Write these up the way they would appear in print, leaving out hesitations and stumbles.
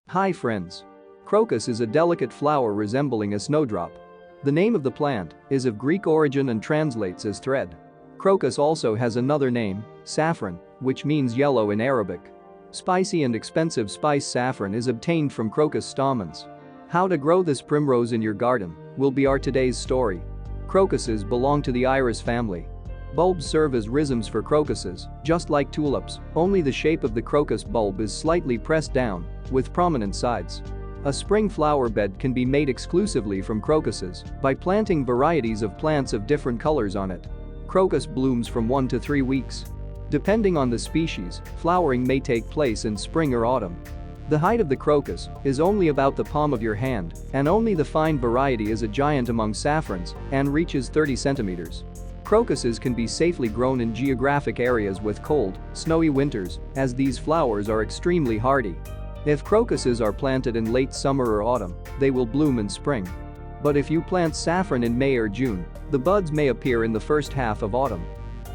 Hi friends. Crocus is a delicate flower resembling a snowdrop. The name of the plant is of Greek origin and translates as thread. Crocus also has another name, saffron, which means yellow in Arabic. Spicy and expensive spice saffron is obtained from crocus stamens. How to grow this primrose in your garden will be our today's story. Crocuses belong to the iris family. Bulbs serve as rhizomes for crocuses, just like tulips, only the shape of the crocus bulb is slightly pressed down, with prominent sides. A spring flower bed can be made exclusively from crocuses by planting varieties of plants of different colors on it. Crocus blooms from 1 to 3 weeks. Depending on the species, flowering may take place in spring or autumn. The height of the crocus is only about the palm of your hand, and only the fine variety is a giant among saffrons and reaches 30 centimeters. Crocuses can be safely grown in geographic areas with cold, snowy winters, as these flowers are extremely hardy. If crocuses are planted in late summer or autumn, they will bloom in spring. But if you plant saffron in May or June, the buds may appear in the first half of autumn.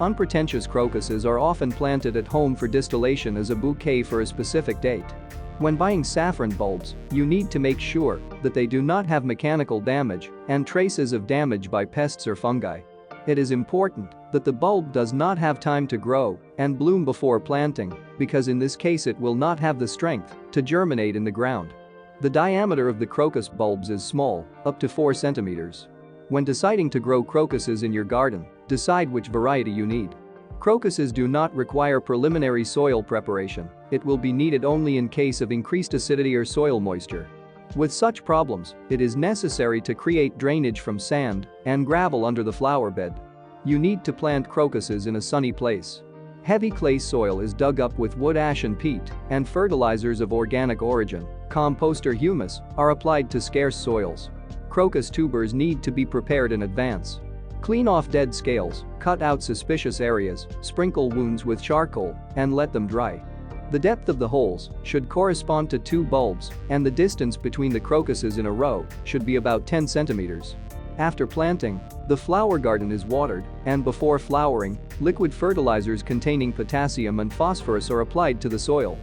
Unpretentious crocuses are often planted at home for distillation as a bouquet for a specific date. When buying saffron bulbs, you need to make sure that they do not have mechanical damage and traces of damage by pests or fungi. It is important that the bulb does not have time to grow and bloom before planting, because in this case it will not have the strength to germinate in the ground. The diameter of the crocus bulbs is small, up to 4 centimeters. When deciding to grow crocuses in your garden, decide which variety you need. Crocuses do not require preliminary soil preparation. It will be needed only in case of increased acidity or soil moisture. With such problems, it is necessary to create drainage from sand and gravel under the flower bed. You need to plant crocuses in a sunny place. Heavy clay soil is dug up with wood ash and peat, and fertilizers of organic origin, compost or humus, are applied to scarce soils. Crocus tubers need to be prepared in advance. Clean off dead scales, cut out suspicious areas, sprinkle wounds with charcoal, and let them dry. The depth of the holes should correspond to 2 bulbs, and the distance between the crocuses in a row should be about 10 centimeters. After planting, the flower garden is watered, and before flowering, liquid fertilizers containing potassium and phosphorus are applied to the soil.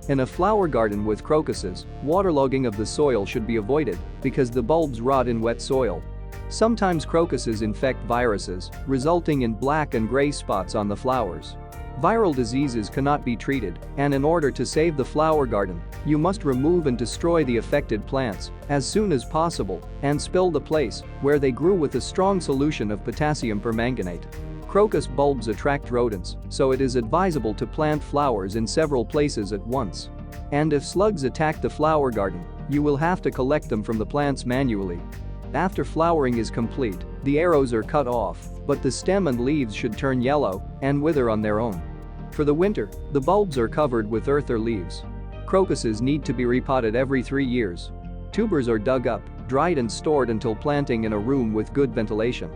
In a flower garden with crocuses, waterlogging of the soil should be avoided because the bulbs rot in wet soil. Sometimes crocuses infect viruses, resulting in black and gray spots on the flowers. Viral diseases cannot be treated, and in order to save the flower garden, you must remove and destroy the affected plants as soon as possible and spill the place where they grew with a strong solution of potassium permanganate. Crocus bulbs attract rodents, so it is advisable to plant flowers in several places at once. And if slugs attack the flower garden, you will have to collect them from the plants manually. After flowering is complete, the arrows are cut off, but the stem and leaves should turn yellow and wither on their own. For the winter, the bulbs are covered with earth or leaves. Crocuses need to be repotted every 3 years. Tubers are dug up, dried and stored until planting in a room with good ventilation.